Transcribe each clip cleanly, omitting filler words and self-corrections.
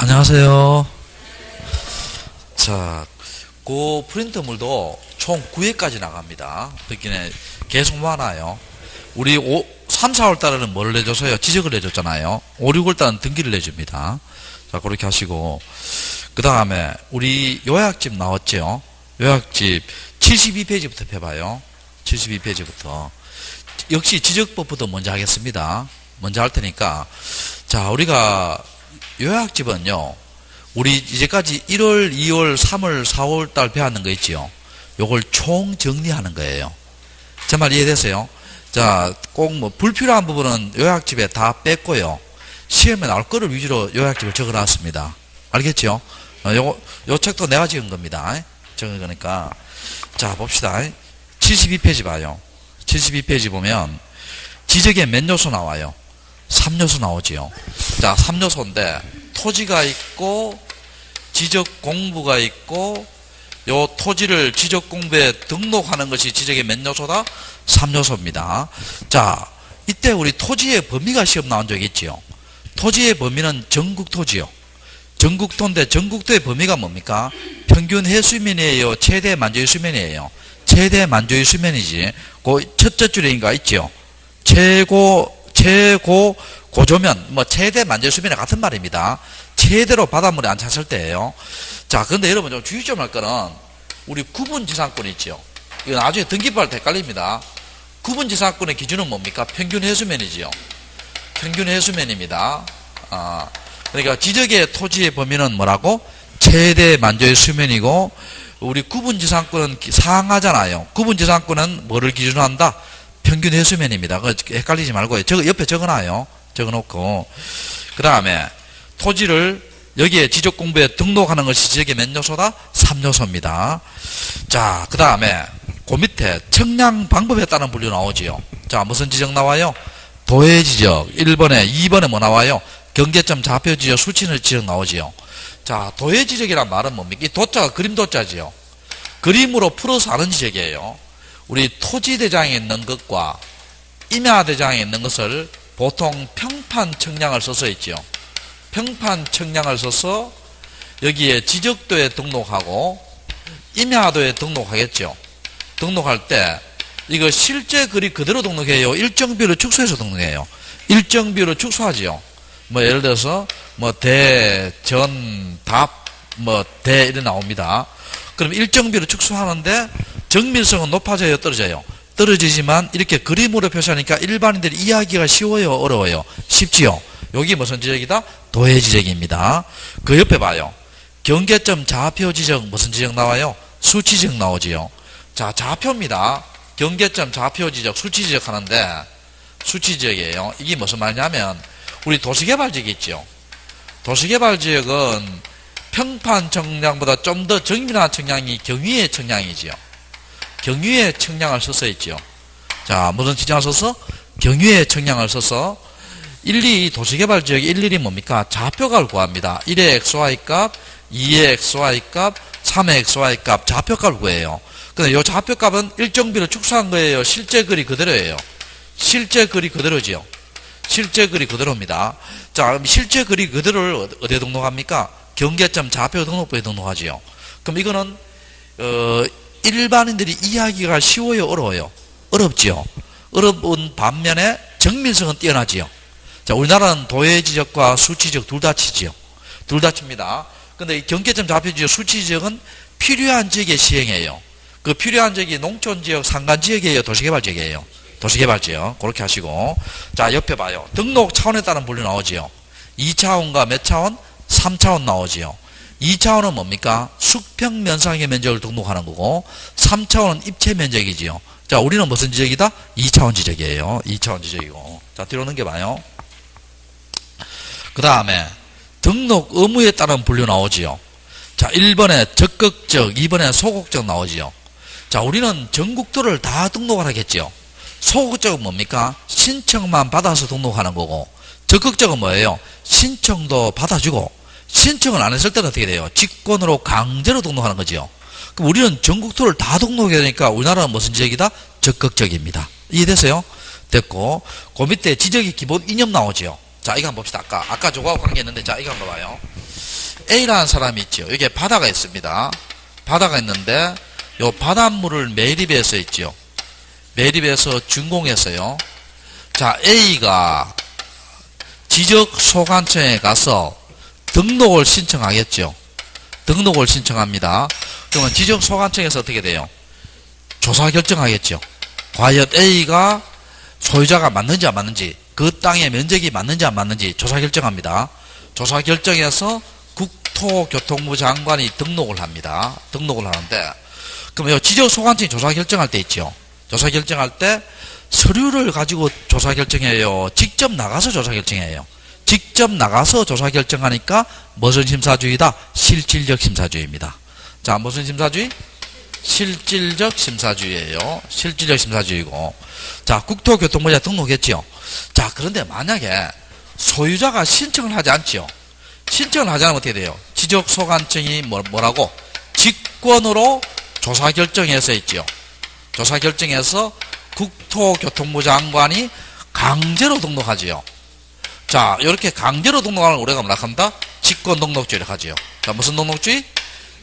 안녕하세요. 자, 그 프린터물도 총 9회까지 나갑니다. 그렇기는 계속 많아요. 우리 3, 4월 달에는 뭐를 내줘서요? 지적을 내줬잖아요. 5, 6월 달은 등기를 내줍니다. 자, 그렇게 하시고. 그 다음에 우리 요약집 나왔죠? 요약집 72페이지부터 펴봐요. 72페이지부터. 역시 지적법부터 먼저 하겠습니다. 먼저 할 테니까. 자, 우리가 요약집은요, 우리 이제까지 1월, 2월, 3월, 4월 달 배웠는 거 있지요? 요걸 총 정리하는 거예요. 제 말 이해되세요? 자, 꼭 뭐 불필요한 부분은 요약집에 다 뺐고요. 시험에 나올 거를 위주로 요약집을 적어 놨습니다. 알겠죠? 요 책도 내가 지은 겁니다. 적은 거니까. 자, 봅시다. 72페이지 봐요. 72페이지 보면 지적에 몇 요소 나와요? 3요소 나오지요. 자, 3요소인데 토지가 있고 지적 공부가 있고 요 토지를 지적 공부에 등록하는 것이 지적의 몇 요소다? 3요소입니다. 자, 이때 우리 토지의 범위가 시험 나온 적이 있지요. 토지의 범위는 전국토지요. 전국토인데 전국토의 범위가 뭡니까? 평균 해수면이에요? 최대 만조의 수면이에요? 최대 만조의 수면이지. 그 첫째 줄인가 있죠. 최고 고조면, 뭐, 최대 만조의 수면이 같은 말입니다. 최대로 바닷물이 안 찼을 때예요. 자, 근데 여러분 좀 주의 좀 할 거는, 우리 구분지상권 있죠. 이거 나중에 등기부할 때 헷갈립니다. 구분지상권의 기준은 뭡니까? 평균 해수면이지요. 평균 해수면입니다. 그러니까 지적의 토지의 범위는 뭐라고? 최대 만조의 수면이고, 우리 구분지상권은 상하잖아요. 구분지상권은 뭐를 기준으로 한다? 평균 해수면입니다. 헷갈리지 말고요. 옆에 적어놔요. 적어놓고. 그 다음에 토지를 여기에 지적공부에 등록하는 것이 지적의 몇 요소다? 3요소입니다. 자, 그 다음에 그 밑에 청량 방법에 따른 분류 나오지요. 자, 무슨 지적 나와요? 도해 지적 1번에, 2번에 뭐 나와요? 경계점 좌표 지적, 수치는 지적 나오지요. 자, 도해 지적이란 말은 뭡니까? 이 도자가 그림 도자지요. 그림으로 풀어서 하는 지적이에요. 우리 토지대장에 있는 것과 임야대장에 있는 것을 보통 평판 청량을 써서 있죠. 평판 청량을 써서 여기에 지적도에 등록하고 임야도에 등록하겠죠. 등록할 때 이거 실제 글이 그대로 등록해요? 일정 비율을 축소해서 등록해요? 일정 비율을 축소하지요. 뭐 예를 들어서 뭐 대, 전, 답, 뭐 대 이렇게 나옵니다. 그럼 일정 비율을 축소하는데 정밀성은 높아져요? 떨어져요? 떨어지지만 이렇게 그림으로 표시하니까 일반인들이 이해하기가 쉬워요? 어려워요? 쉽지요? 여기 무슨 지적이다? 도해 지적입니다. 그 옆에 봐요. 경계점 좌표 지적 무슨 지적 나와요? 수치 지적 나오지요. 자, 좌표입니다. 경계점 좌표 지적, 수치 지적 하는데 수치 지적이에요. 이게 무슨 말이냐면 우리 도시개발지역이 있죠. 도시개발지역은 평판 청량보다 좀 더 정밀한 청량이 경위의 청량이지요. 경위의 청량을 써서 있죠. 자, 무슨 지정을 써서? 경위의 청량을 써서 1, 도시개발지역의 1, 2이 뭡니까? 좌표값을 구합니다. 1의 XY 값, 2의 XY 값, 3의 XY 값, 좌표값을 구해요. 근데 이 좌표값은 일정 비를 축소한 거예요? 실제 글이 그대로예요? 실제 글이 그대로지요. 실제 글이 그대로입니다. 자, 그럼 실제 글이 그대로를 어디에 등록합니까? 경계점 좌표 등록부에 등록하지요. 그럼 이거는 일반인들이 이해하기가 쉬워요? 어려워요? 어렵지요. 어려운 반면에 정밀성은 뛰어나지요. 자, 우리나라는 도해 지적과 수치 지적 둘 다 치지요. 둘 다 칩니다. 근데 이 경계점 좌표 지적, 수치 지적은 필요한 지역에 시행해요. 그 필요한 지역이 농촌 지역, 산간 지역이에요? 도시개발 지역이에요? 도시개발 지역. 그렇게 하시고. 자, 옆에 봐요. 등록 차원에 따른 분류 나오지요. 2차원과 몇 차원? 3차원 나오지요. 2차원은 뭡니까? 숙평 면상의 면적을 등록하는 거고 3차원은 입체 면적이지요. 자, 우리는 무슨 지적이다? 2차원 지적이에요. 2차원 지적이고. 자, 뒤로 넘겨봐요. 그 다음에 등록 의무에 따른 분류 나오지요. 자, 1번에 적극적, 2번에 소극적 나오지요. 자, 우리는 전국도를 다 등록을 하겠지요. 소극적은 뭡니까? 신청만 받아서 등록하는 거고 적극적은 뭐예요? 신청도 받아주고 신청을 안 했을 때는 어떻게 돼요? 직권으로 강제로 등록하는 거죠. 그럼 우리는 전국토를 다 등록해야 되니까 우리나라는 무슨 지역이다? 적극적입니다. 이해되세요? 됐고, 그 밑에 지적의 기본 이념 나오죠. 자, 이거 한번 봅시다. 아까 저거하고 관계했는데, 자, 이거 한번 봐요. A라는 사람이 있죠. 여기에 바다가 있습니다. 바다가 있는데 요 바닷물을 매립해서 있죠. 매립해서 준공했어요. 자, A가 지적소관청에 가서 등록을 신청하겠죠. 등록을 신청합니다. 그러면 지적소관청에서 어떻게 돼요? 조사 결정하겠죠. 과연 A가 소유자가 맞는지 안 맞는지, 그 땅의 면적이 맞는지 안 맞는지 조사 결정합니다. 조사 결정해서 국토교통부 장관이 등록을 합니다. 등록을 하는데, 그럼 이 지적소관청이 조사 결정할 때 있죠. 조사 결정할 때 서류를 가지고 조사 결정해요? 직접 나가서 조사 결정해요? 직접 나가서 조사 결정하니까 무슨 심사주의다? 실질적 심사주의입니다. 자, 무슨 심사주의? 실질적 심사주의예요. 실질적 심사주의고. 자, 국토교통부에 등록했죠. 자, 그런데 만약에 소유자가 신청을 하지 않죠. 신청을 하지 않으면 어떻게 돼요? 지적소관청이 뭐라고? 직권으로 조사 결정해서 있죠. 조사 결정해서 국토교통부 장관이 강제로 등록하지요. 자, 이렇게 강제로 등록하는 우리가 뭐라 한다? 직권등록주의를 하지요. 자, 무슨 등록주의?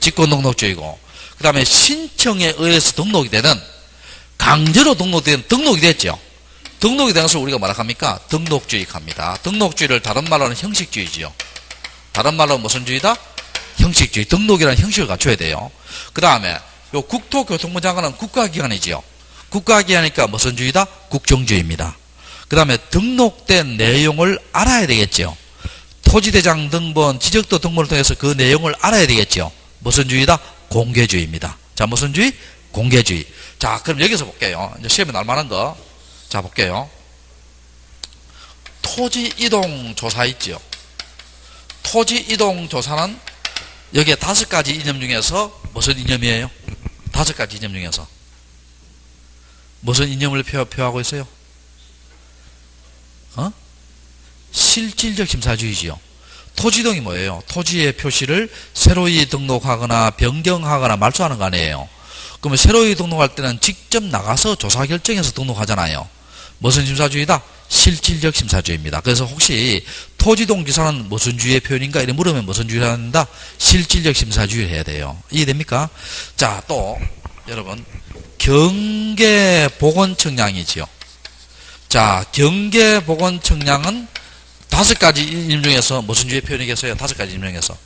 직권등록주의고. 그 다음에 신청에 의해서 등록이 되는, 강제로 등록이 됐죠. 등록이 되는 것을 우리가 뭐라 합니까? 등록주의 합니다. 등록주의를 다른 말로는 형식주의지요. 다른 말로는 무슨 주의다? 형식주의. 등록이라는 형식을 갖춰야 돼요. 그 다음에 요 국토교통부 장관은 국가기관이지요. 국가기관이니까 무슨 주의다? 국정주의입니다. 그 다음에 등록된 내용을 알아야 되겠죠. 토지대장 등본, 지적도 등본을 통해서 그 내용을 알아야 되겠죠. 무슨 주의다? 공개주의입니다. 자, 무슨 주의? 공개주의. 자, 그럼 여기서 볼게요. 이제 시험에 나올 만한 거. 자, 볼게요. 토지 이동 조사 있죠. 토지 이동 조사는 여기에 5가지 이념 중에서 무슨 이념이에요? 5가지 이념 중에서 무슨 이념을 표하고 있어요? 실질적 심사주의지요. 토지동이 뭐예요? 토지의 표시를 새로이 등록하거나 변경하거나 말소하는 거 아니에요. 그러면 새로이 등록할 때는 직접 나가서 조사 결정해서 등록하잖아요. 무슨 심사주의다? 실질적 심사주의입니다. 그래서 혹시 토지동 기사는 무슨 주의의 표현인가 이렇게 물으면 무슨 주의를 한다? 실질적 심사주의를 해야 돼요. 이해됩니까? 자, 또 여러분 경계보건청량이지요. 자, 경계보건청량은 5가지 이념 중에서 무슨 주의 표현이겠어요? 5가지 이념 중에서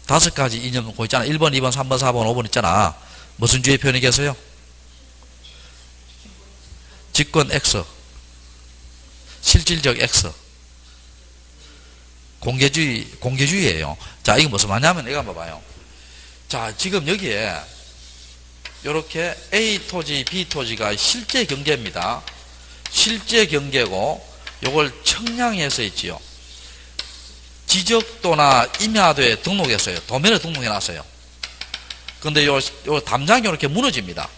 5가지 이념 고 있잖아. 1번, 2번, 3번, 4번, 5번 있잖아. 무슨 주의 표현이겠어요? 직권 X, 실질적 X, 공개주의예요. 자, 이거 무슨 말이냐면 이거 한번 봐요. 자, 지금 여기에 이렇게 A 토지, B 토지가 실제 경계입니다. 실제 경계고 요걸 청량해서 있지요. 지적도나 임야도에 등록했어요. 도면에 등록해놨어요. 그런데 요 담장이 이렇게 무너집니다.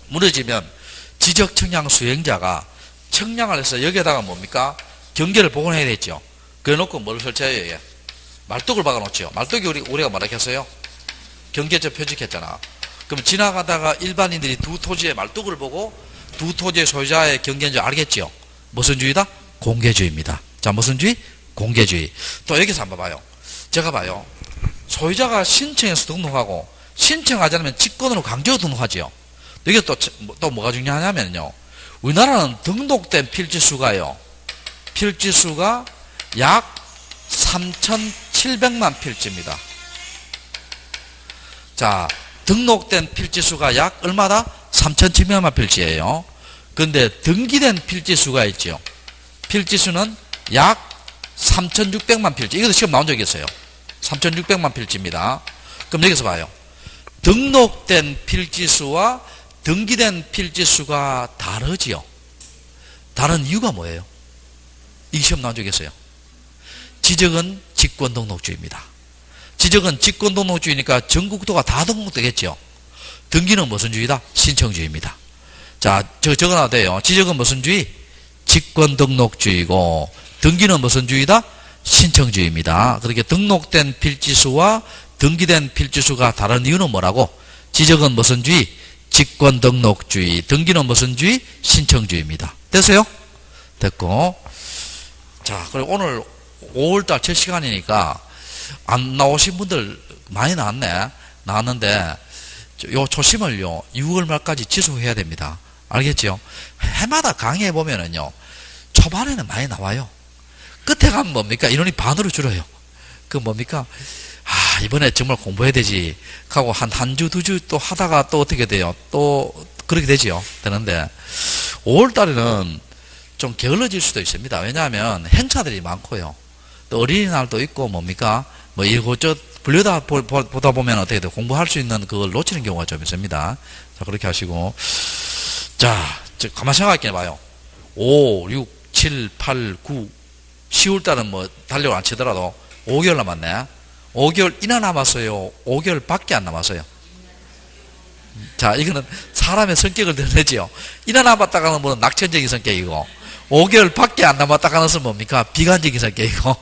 무너지면 지적 청량 수행자가 청량을 해서 여기에다가 뭡니까? 경계를 복원해야 되죠. 그래 놓고 뭘 설치해요? 이게? 말뚝을 박아놓죠. 말뚝이 우리가 뭐라 했어요? 경계점 표직했잖아. 그럼 지나가다가 일반인들이 두 토지의 말뚝을 보고 두 토지의 소유자의 경계인 줄 알겠죠? 무슨 주의다? 공개주의입니다. 자, 무슨 주의? 공개주의. 또 여기서 한번 봐요. 제가 봐요. 소유자가 신청해서 등록하고 신청하지 않으면 직권으로 강제로 등록하지요. 여기 또 뭐가 중요하냐면요. 우리나라는 등록된 필지수가요. 필지수가 약 3,700만 필지입니다. 자, 등록된 필지수가 약 얼마다? 3,700만 필지예요. 그런데 등기된 필지수가 있죠. 필지수는 약 3,600만 필지. 이것도 시험 나온 적이 있어요. 3,600만 필지입니다. 그럼 여기서 봐요. 등록된 필지수와 등기된 필지수가 다르지요. 다른 이유가 뭐예요? 이 시험 나온 적이 있어요. 지적은 직권등록주의입니다. 지적은 직권등록주의니까 전국도가 다 등록되겠죠. 등기는 무슨 주의다? 신청주의입니다. 자, 적어놔도 돼요. 지적은 무슨 주의? 직권등록주의고, 등기는 무슨 주의다? 신청주의입니다. 그렇게 등록된 필지수와 등기된 필지수가 다른 이유는 뭐라고? 지적은 무슨 주의? 직권등록주의. 등기는 무슨 주의? 신청주의입니다. 됐어요? 됐고. 자, 그리고 오늘 5월달 첫 시간이니까 안 나오신 분들 많이 나왔는데 요 초심을요 6월 말까지 지속해야 됩니다. 알겠죠? 해마다 강의해 보면은요 초반에는 많이 나와요. 끝에 가면 뭡니까? 인원이 반으로 줄어요. 그 뭡니까? 이번에 정말 공부해야 되지 하고 한 주, 2주 또 하다가 또 어떻게 돼요? 또 그렇게 되지요. 되는데 5월 달에는 좀 게을러질 수도 있습니다. 왜냐하면 행사들이 많고요. 또 어린이날도 있고 뭡니까? 뭐 이것저것 보다 보면 어떻게 돼요? 공부할 수 있는 그걸 놓치는 경우가 좀 있습니다. 자, 그렇게 하시고. 자, 가만 생각해 봐요. 5, 6, 7, 8, 9, 10월 달은 뭐 달력을 안 치더라도 5개월 남았네. 5개월이나 남았어요. 5개월 밖에 안 남았어요. 자, 이거는 사람의 성격을 드러내지요. 이나 남았다가는 뭐는 낙천적인 성격이고, 5개월 밖에 안 남았다가는 것은 뭡니까? 비관적인 성격이고.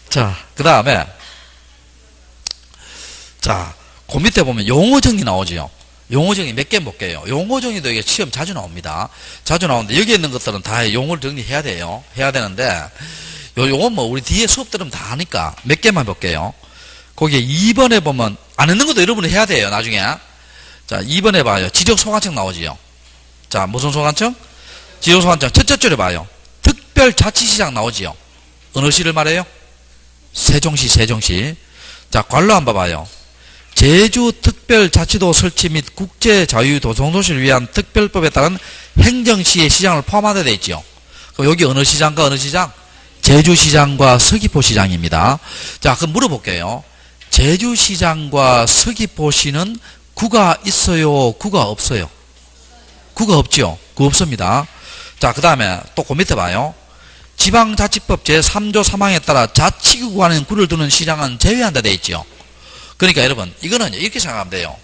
자, 그 다음에, 자, 그 밑에 보면 용어정의 나오지요. 용어정의 몇 개 볼게요. 용어정의도 이게 시험 자주 나옵니다. 자주 나오는데, 여기 있는 것들은 다 용어를 정리해야 돼요. 해야 되는데, 요건 뭐 우리 뒤에 수업 들으면 다 하니까 몇 개만 볼게요. 거기에 2번에 보면 안 했는 것도 여러분이 해야 돼요. 나중에. 자, 2번에 봐요. 지적소관청 나오지요. 자, 무슨 소관청? 지적소관청 첫째 줄에 봐요. 특별자치시장 나오지요. 어느 시를 말해요? 세종시. 자, 관로 한번 봐요. 제주특별자치도 설치 및 국제자유도성도시를 위한 특별법에 따른 행정시의 시장을 포함하게 되어 있죠. 그럼 여기 어느 시장과 어느 시장? 제주시장과 서귀포시장입니다. 자, 그럼 물어볼게요. 제주시장과 서귀포시는 구가 있어요? 구가 없어요? 구가 없죠? 구 없습니다. 자, 그 다음에 또 그 밑에 봐요. 지방자치법 제3조 3항에 따라 자치구 안에 구를 두는 시장은 제외한다 되어 있죠. 그러니까 여러분, 이거는 이렇게 생각하면 돼요.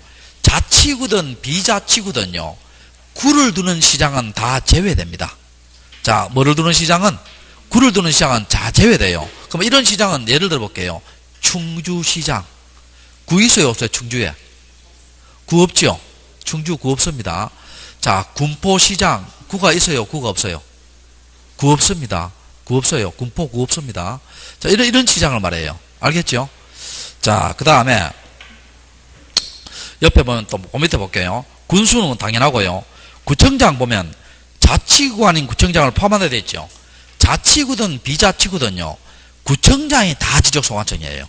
자치구든 비자치구든요, 구를 두는 시장은 다 제외됩니다. 자, 뭐를 두는 시장은? 구를 두는 시장은 다 제외돼요. 그럼 이런 시장은 예를 들어 볼게요. 충주시장. 구 있어요? 없어요? 충주에? 구 없죠? 충주 구 없습니다. 자, 군포시장. 구가 있어요? 구가 없어요? 구 없습니다. 구 없어요. 군포 구 없습니다. 자, 이런 시장을 말해요. 알겠죠? 자, 그 다음에 옆에 보면 또 그 밑에 볼게요. 군수는 당연하고요. 구청장 보면 자치구 아닌 구청장을 포함하게 되어 있죠. 자치구든 비자치구든요, 구청장이 다 지적소관청이에요.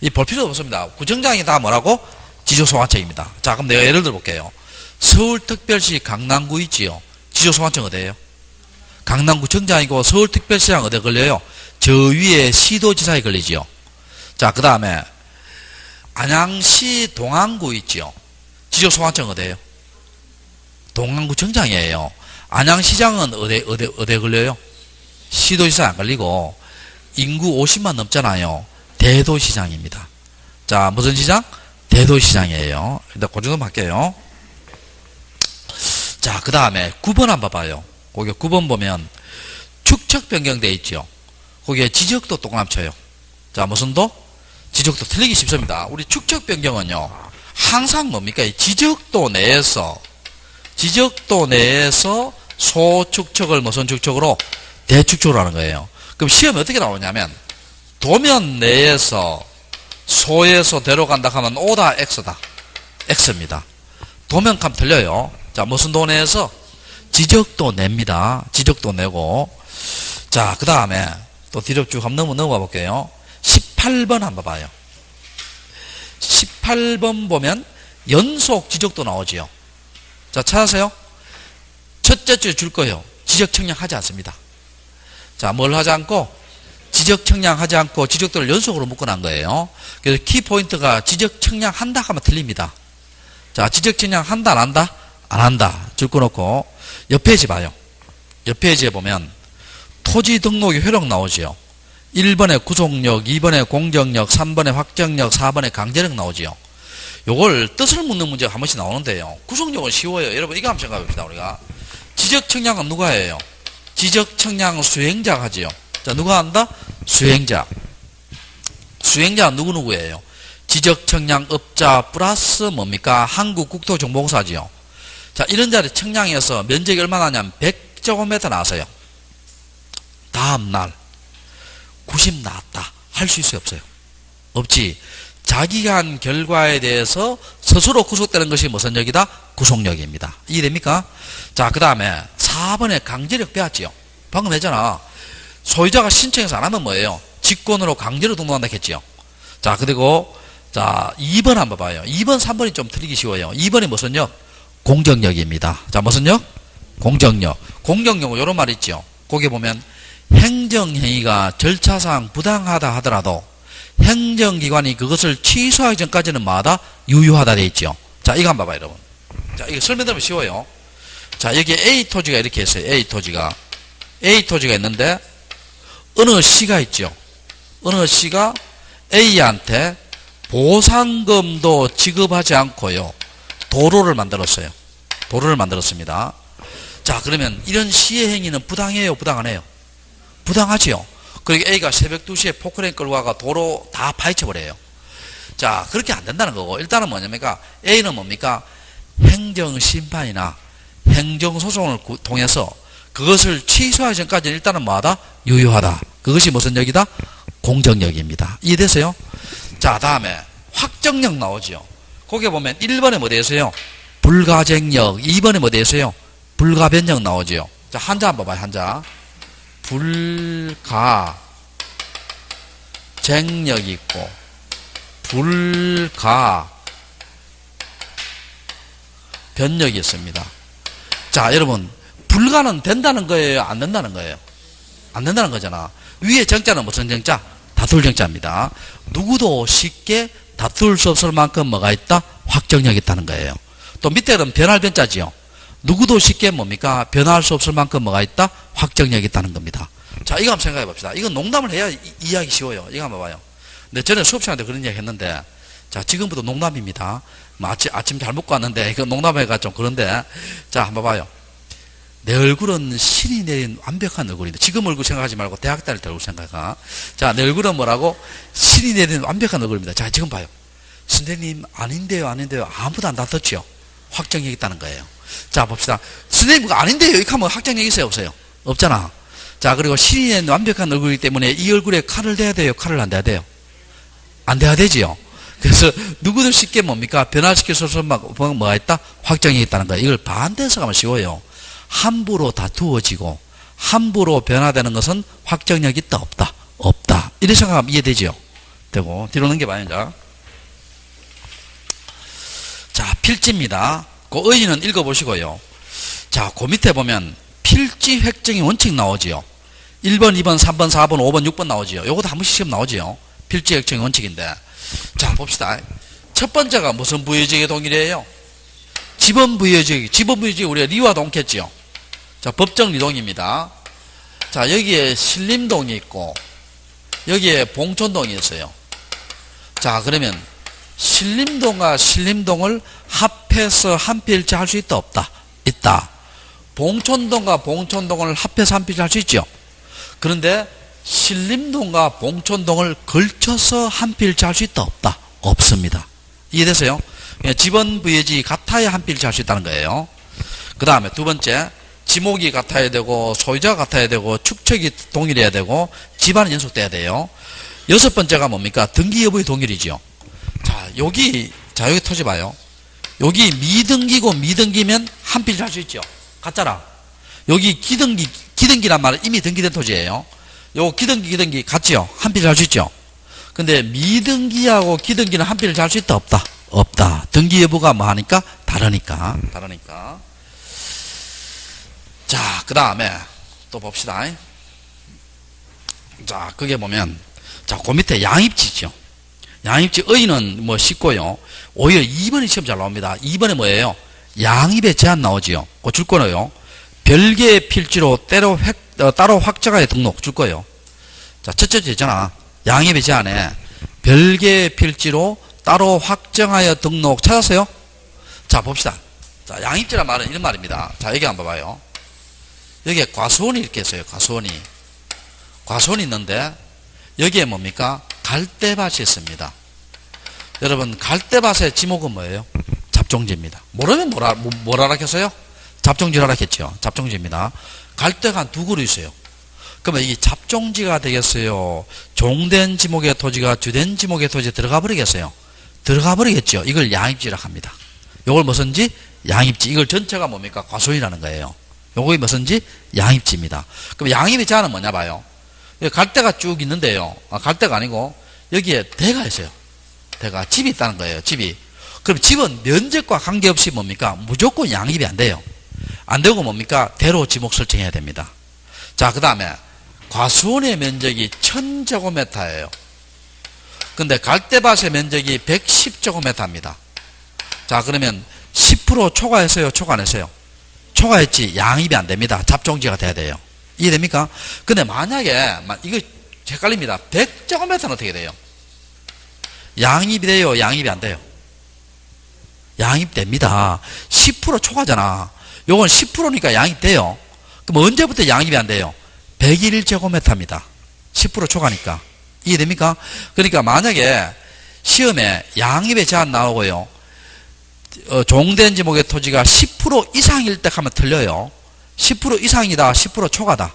이 볼 필요도 없습니다. 구청장이 다 뭐라고? 지적소관청입니다. 자, 그럼 내가 예를 들어 볼게요. 서울특별시 강남구 있지요. 지적소관청 어디예요? 강남구청장이고 서울특별시장 어디에 걸려요? 저 위에 시도지사에 걸리지요. 자, 그 다음에 안양시 동안구 있지요. 지적소관청 어디예요? 동안구청장이에요. 안양시장은 어디에 걸려요? 시도지사 안 걸리고 인구 50만 넘잖아요. 대도시장입니다. 자, 무슨 시장? 대도시장이에요. 일단 그 정도 할게요. 자, 그 다음에 9번 한번 봐요. 거기 9번 보면 축척 변경되어 있죠. 거기에 지적도 동그라쳐요. 자, 무슨 도? 지적도 틀리기 쉽습니다. 우리 축척 변경은요, 항상 뭡니까? 이 지적도 내에서 소축척을 무슨 축척으로? 대축척으로 하는 거예요. 그럼 시험이 어떻게 나오냐면, 도면 내에서 소에서 대로 간다 하면 O다 X다. X입니다. 도면 감 틀려요. 자, 무슨 도 내에서? 지적도 냅니다. 지적도 내고. 자, 그 다음에 또 뒤로 쭉 한번 넘어가 볼게요. 18번 한번 봐요. 18번 보면 연속 지적도 나오지요. 자, 찾으세요. 첫째 줄 줄 거예요. 지적 청량하지 않습니다. 자, 뭘 하지 않고? 지적 청량하지 않고 지적도를 연속으로 묶어놓은 거예요. 그래서 키포인트가 지적 청량한다 하면 틀립니다. 자, 지적 청량한다 안 한다? 안 한다. 줄 꺼놓고 옆 페이지 봐요. 옆 페이지에 보면 토지 등록의 효력 나오지요. 1번에 구속력, 2번에 공정력, 3번에 확정력, 4번에 강제력 나오지요. 요걸 뜻을 묻는 문제가 한 번씩 나오는데요. 구속력은 쉬워요. 여러분 이거 한번 생각해 봅시다. 우리가 지적 청량은 누가 해요? 지적 청량 수행자가 하지요. 자, 누가 한다? 수행자. 수행자는 누구예요? 지적 청량업자 플러스 뭡니까? 한국국토정보공사지요. 자, 이런 자리 청량해서 면적이 얼마나 나냐면 100제곱미터 나왔어요. 다음날 90 나왔다. 할 수 있어요, 없어요? 없지. 자기가 한 결과에 대해서 스스로 구속되는 것이 무슨 역이다? 구속력입니다. 이해됩니까? 자, 그 다음에 4번에 강제력 배웠지요. 방금 했잖아. 소유자가 신청해서 안 하면 뭐예요? 직권으로 강제로 등록한다 했지요. 자, 그리고 자 2번 한번 봐요. 2번, 3번이 좀 틀리기 쉬워요. 2번이 무슨 역? 공정력입니다. 자, 무슨 역? 공정력. 공정력은 이런 말 있죠. 거기 보면 행정행위가 절차상 부당하다 하더라도 행정기관이 그것을 취소하기 전까지는 뭐하다? 유효하다 돼 있죠. 자, 이거 한번 봐봐요, 여러분. 자, 이거 설명드리면 쉬워요. 자, 여기 A 토지가 이렇게 있어요. A 토지가 있는데 어느 시가 있죠. 어느 시가 A한테 보상금도 지급하지 않고요. 도로를 만들었어요. 도로를 만들었습니다. 자, 그러면 이런 시의 행위는 부당해요, 부당 안 해요? 부당하지요. 그리고 A가 새벽 2시에 포크레인 끌고 가가 도로 다 파헤쳐버려요. 자, 그렇게 안 된다는 거고, 일단은 뭐냐니까 A는 뭡니까? 행정심판이나 행정소송을 통해서 그것을 취소하기 전까지는 일단은 뭐하다? 유효하다. 그것이 무슨 역이다? 공정력입니다. 이해됐어요? 자, 다음에 확정력 나오죠. 거기에 보면 1번에 뭐 되어서요? 불가쟁력. 2번에 뭐 되어서요? 불가변력 나오죠. 자, 한자 한번 봐요. 한자. 불가쟁력이 있고 불가변력이 있습니다. 자, 여러분, 불가는 된다는 거예요? 안 된다는 거예요? 안 된다는 거잖아. 위에 정자는 무슨 정자? 다툴 정자입니다. 누구도 쉽게 다툴 수 없을 만큼 뭐가 있다? 확정력이 있다는 거예요. 또 밑에는 변할 변자지요. 누구도 쉽게 뭡니까? 변할 수 없을 만큼 뭐가 있다? 확정력이 있다는 겁니다. 자, 이거 한번 생각해 봅시다. 이건 농담을 해야 이해하기 쉬워요. 이거 한번 봐요. 근데 전에 수업 시간에 그런 이야기 했는데, 자, 지금부터 농담입니다. 아침 잘 먹고 왔는데, 이거 농담해가 좀 그런데, 자, 한번 봐요. 내 얼굴은 신이 내린 완벽한 얼굴인데, 지금 얼굴 생각하지 말고 대학 다닐 때 얼굴 생각하. 자, 내 얼굴은 뭐라고? 신이 내린 완벽한 얼굴입니다. 자, 지금 봐요. 선생님, 아닌데요. 아무도 안 다퉜죠. 확정력이 있다는 거예요. 자, 봅시다. 선생님, 그거 아닌데요. 이렇게 하면 확정력이 있어요, 없어요? 없잖아. 자, 그리고 신이 내린 완벽한 얼굴이기 때문에 이 얼굴에 칼을 대야 돼요? 칼을 안 대야 돼요? 안 대야 되지요. 그래서 누구도 쉽게 뭡니까? 변화시킬 수 없을 만큼 뭐가 있다? 확정력이 있다는 거예요. 이걸 반대해서 가면 쉬워요. 함부로 다투어지고 함부로 변화되는 것은 확정력이 있다 없다? 없다. 이렇게 생각하면 이해되죠? 되고 뒤로 넘겨봐요. 자, 필지입니다. 그 의의는 읽어보시고요. 자, 그 밑에 보면 필지 획정의 원칙 나오지요. 1번, 2번, 3번, 4번, 5번, 6번 나오지요. 요것도 한 번씩 시험 나오지요. 필지 획정의 원칙인데, 자, 봅시다. 첫 번째가 무슨 부여지역의 동일이에요? 지번 부여지역. 지번 부여지역 우리가 리와 동겠지요. 자, 법정 리동입니다. 자, 여기에 신림동이 있고 여기에 봉촌동이 있어요. 자, 그러면 신림동과 신림동을 합해서 한 필지 할 수 있다 없다? 있다. 봉촌동과 봉촌동을 합해서 한 필지 할 수 있죠. 그런데 신림동과 봉촌동을 걸쳐서 한 필지 할 수 있다 없다? 없습니다. 이해되세요? 지번 부여지 같아야 한 필지 할 수 있다는 거예요. 그 다음에 두 번째, 지목이 같아야 되고 소유자가 같아야 되고 축척이 동일해야 되고 집안은 연속돼야 돼요. 여섯 번째가 뭡니까? 등기 여부의 동일이지요. 자, 여기 토지 봐요. 여기 미등기고 미등기면 한 필지 할 수 있죠. 같잖아. 여기 기등기란 말은 이미 등기된 토지예요. 요 기등기 같지요. 한 필지 할 수 있죠. 근데 미등기하고 기등기는 한 필지 할 수 있다 없다? 없다. 등기 여부가 뭐 하니까? 다르니까. 자, 그 다음에 또 봅시다. 자, 그게 보면, 자, 그 밑에 양입지죠. 양입지 의의는 뭐 쉽고요. 오히려 2번이 시험 잘 나옵니다. 2번에 뭐예요? 양입의 제한 나오지요. 그거 줄 거예요. 별개의 필지로 따로 확정하여 등록 줄 거예요. 자, 첫째 있잖아. 양입의 제한에 별개의 필지로 따로 확정하여 등록 찾았어요? 자, 봅시다. 자, 양입지란 말은 이런 말입니다. 자, 여기 한번 봐봐요. 여기에 과수원이 이렇게 있어요. 과수원이 있는데 여기에 뭡니까? 갈대밭이 있습니다. 여러분, 갈대밭의 지목은 뭐예요? 잡종지입니다. 모르면 뭐라 하겠어요? 잡종지라 하겠죠. 잡종지입니다. 갈대가 한 두 그루 있어요. 그러면 이 잡종지가 되겠어요? 종된 지목의 토지가 주된 지목의 토지에 들어가 버리겠어요? 들어가 버리겠죠. 이걸 양입지라고 합니다. 요걸 무슨지? 양입지. 이걸 전체가 뭡니까? 과수원이라는 거예요. 요거 무슨지? 양입지입니다. 그럼 양입의 자는 뭐냐 봐요. 갈대가 쭉 있는데요. 갈대가 아니고 여기에 대가 있어요. 대가 집이 있다는 거예요. 집이. 그럼 집은 면적과 관계없이 뭡니까? 무조건 양입이 안 돼요. 안 되고 뭡니까? 대로 지목 설정해야 됩니다. 자, 그 다음에 과수원의 면적이 1000제곱미터예요. 근데 갈대밭의 면적이 110제곱미터입니다. 자, 그러면 10% 초과했어요? 초과 안 했어요? 초과했지. 양입이 안 됩니다. 잡종지가 돼야 돼요. 이해됩니까? 근데 만약에 이거 헷갈립니다. 100제곱미터는 어떻게 돼요? 양입이 돼요? 양입이 안 돼요? 양입됩니다. 10% 초과잖아. 요건 10%니까 양입돼요. 그럼 언제부터 양입이 안 돼요? 101제곱미터입니다. 10% 초과니까. 이해됩니까? 그러니까 만약에 시험에 양입의 제한 나오고요. 종된 지목의 토지가 10% 이상일 때 하면 틀려요. 10% 이상이다. 10% 초과다.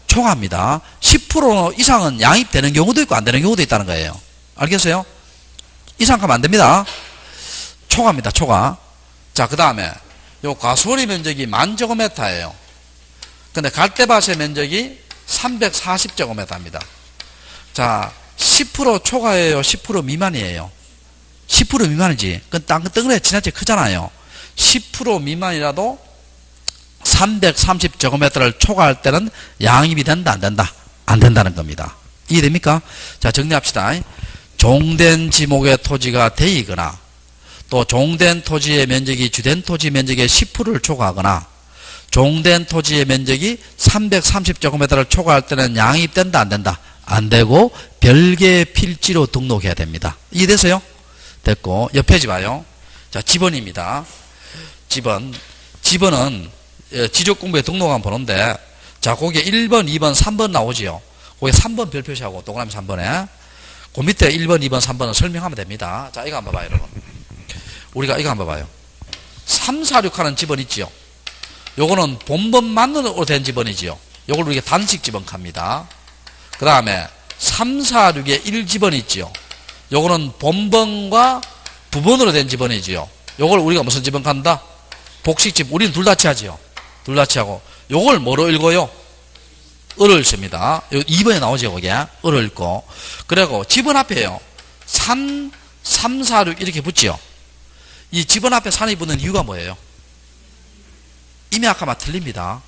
초과입니다. 10% 이상은 양입되는 경우도 있고 안 되는 경우도 있다는 거예요. 알겠어요? 이상 하면 안 됩니다. 초과입니다. 초과. 자, 그 다음에 요 과수원의 면적이 10,000제곱미터예요. 근데 갈대밭의 면적이 340제곱미터입니다. 자, 10% 초과예요? 10% 미만이에요? 10% 미만이지. 그 땅덩어리가 지나치게 크잖아요. 10% 미만이라도 330제곱미터를 초과할 때는 양입이 된다, 안 된다? 안 된다는 겁니다. 이해됩니까? 자, 정리합시다. 종된 지목의 토지가 대이거나 또 종된 토지의 면적이 주된 토지 면적의 10%를 초과하거나 종된 토지의 면적이 330제곱미터를 초과할 때는 양입된다, 안 된다? 안 되고 별개의 필지로 등록해야 됩니다. 이해되세요? 됐고, 옆에 페이지 봐요. 자, 지번입니다. 지번은 지적공부에 등록한 번호인데, 자, 거기에 1번, 2번, 3번 나오지요. 거기에 3번 별 표시하고 동그라미 3번에 그 밑에 1번, 2번, 3번은 설명하면 됩니다. 자, 이거 한번 봐요, 여러분. 우리가 이거 한번 봐요. 3, 4, 6 하는 지번 있지요. 요거는 본번만으로 된 지번이지요. 요걸 우리가 단식 지번 합니다. 그 다음에 3, 4, 6에 1지번이 있지요. 요거는 본번과 부번으로 된 지번이지요. 요걸 우리가 무슨 지번 간다? 복식집. 우리는 둘다치 하지요. 둘다치 하고. 요걸 뭐로 읽어요? 을을 씁니다. 2번에 나오죠, 거기에. 을을 읽고. 그리고 지번 앞에요. 3, 4, 6 이렇게 붙지요. 이 지번 앞에 산이 붙는 이유가 뭐예요? 이미 아까 막 틀립니다.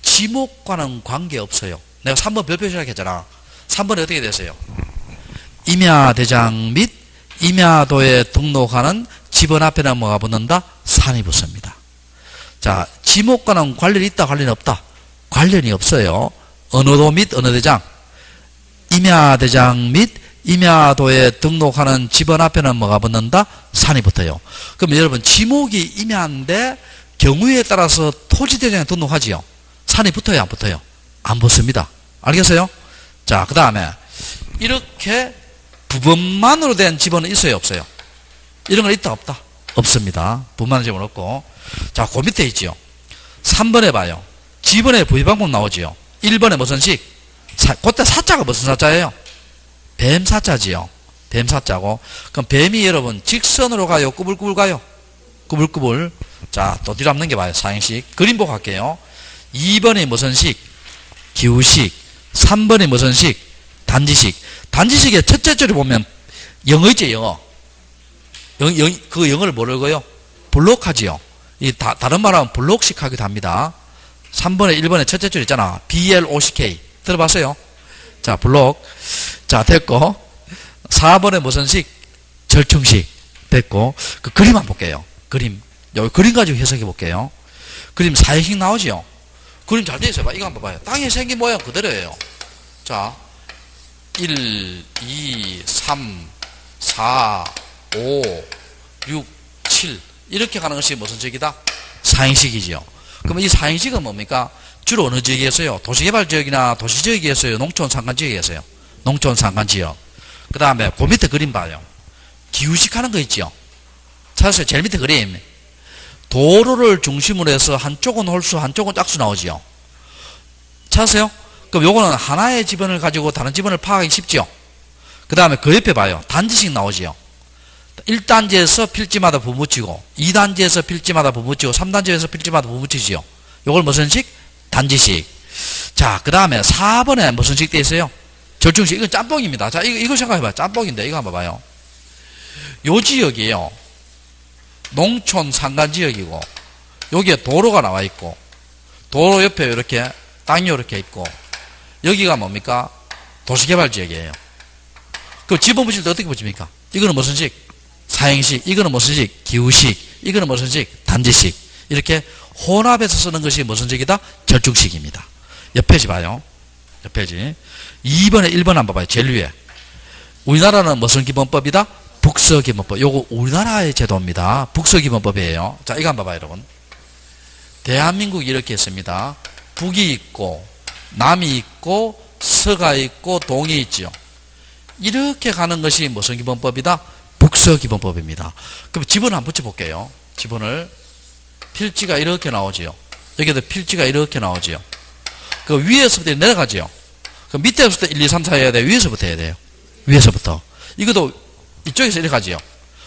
지목과는 관계없어요. 내가 3번 별표시라고 했잖아. 3번에 어떻게 됐어요? 임야대장 및 임야도에 등록하는 지번 앞에는 뭐가 붙는다? 산이 붙습니다. 자, 지목과는 관련이 있다, 관련이 없다? 관련이 없어요. 어느 도 및 어느 대장? 임야대장 및 임야도에 등록하는 지번 앞에는 뭐가 붙는다? 산이 붙어요. 그럼 여러분, 지목이 임야인데 경우에 따라서 토지대장에 등록하지요. 산이 붙어요, 안 붙어요? 안 붙습니다. 알겠어요? 자, 그 다음에 이렇게 부번만으로 된 지번은 있어요, 없어요? 이런 건 있다, 없다? 없습니다. 부번만의 지번은 없고. 자, 그 밑에 있지요. 3번에 봐요. 지번의 부의방법 나오지요. 1번에 무슨 식? 그때 사자가 무슨 사자예요? 뱀 사자지요. 뱀 사자고. 그럼 뱀이 여러분 직선으로 가요? 꾸불꾸불 가요? 꾸불꾸불. 자, 또 뒤로 한번 넘겨봐요. 사행식. 그림 보고 갈게요. 2번이 무슨 식? 기우식. 3번이 무슨 식? 단지식. 단지식의 첫째 줄을 보면 영어 있죠, 영어. 그 영어를 뭐를 읽어요? 블록하지요. 다른 말하면 블록식 하기도 합니다. 3번에 1번에 첫째 줄 있잖아. BLOCK. 들어봤어요? 자, 블록. 자, 됐고. 4번에 무슨 식? 절충식. 됐고. 그 그림 한번 볼게요. 그림. 여기 그림 가지고 해석해 볼게요. 그림 사행식 나오지요? 그림 잘 돼 있어요. 이거 한번 봐요. 땅에 생긴 모양 그대로예요. 자, 1, 2, 3, 4, 5, 6, 7. 이렇게 가는 것이 무슨 지역이다? 사행식이지요. 그러면 이 사행식은 뭡니까? 주로 어느 지역이었어요? 도시개발지역이나 도시지역이었어요? 농촌산간지역이었어요? 농촌산간지역. 그 다음에 그 밑에 그림 봐요. 기우식 하는 거 있죠? 찾았어요? 제일 밑에 그림. 도로를 중심으로 해서 한쪽은 홀수, 한쪽은 짝수 나오지요? 찾았어요? 그럼 요거는 하나의 지번을 가지고 다른 지번을 파악하기 쉽죠. 그 다음에 그 옆에 봐요. 단지식 나오지요. 1단지에서 필지마다 부붙이고 2단지에서 필지마다 부붙이고 3단지에서 필지마다 부붙이지요. 요걸 무슨 식? 단지식. 자, 그 다음에 4번에 무슨 식 되어 있어요? 절충식. 이건 짬뽕입니다. 자, 이거 생각해봐요. 짬뽕인데 이거 한번 봐요. 요 지역이에요. 농촌 산간지역이고 여기에 도로가 나와 있고 도로 옆에 이렇게 땅이 이렇게 있고 여기가 뭡니까? 도시개발지역이에요. 그럼 지번 붙일 때 어떻게 붙입니까? 이거는 무슨 식? 사행식. 이거는 무슨 식? 기후식. 이거는 무슨 식? 단지식. 이렇게 혼합해서 쓰는 것이 무슨 식이다? 절충식입니다. 옆 페이지 봐요. 옆 페이지 2번에 1번 한번 봐요. 제일 위에 우리나라는 무슨 기본법이다? 북서기본법. 요거 우리나라의 제도입니다. 북서기본법이에요. 자, 이거 한번 봐요, 여러분. 대한민국이 이렇게 있습니다. 북이 있고 남이 있고 서가 있고 동이 있지요. 이렇게 가는 것이 무슨 기본법이다? 북서기본법입니다. 그럼 지번을 한번 붙여볼게요. 지번을 필지가 이렇게 나오지요. 여기도 필지가 이렇게 나오지요. 그 위에서부터 내려가지요. 그 밑에서부터 1, 2, 3, 4 해야 돼요. 위에서부터 해야 돼요. 위에서부터. 이것도 이쪽에서 이렇게 가지요.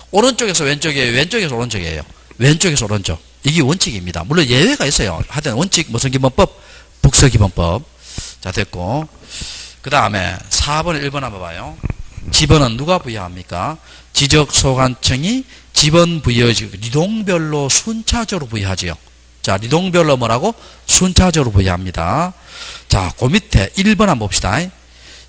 오른쪽에서 왼쪽이에요. 왼쪽에서 오른쪽이에요. 왼쪽에서 오른쪽. 이게 원칙입니다. 물론 예외가 있어요. 하여튼 원칙 무슨 기본법? 북서기본법. 자, 됐고. 그 다음에 4번에 1번 한번 봐요. 지번은 누가 부여합니까? 지적소관청이 지번 부여지 리동별로 순차적으로 부여하지요. 자, 리동별로 뭐라고? 순차적으로 부여합니다. 자, 그 밑에 1번 한번 봅시다.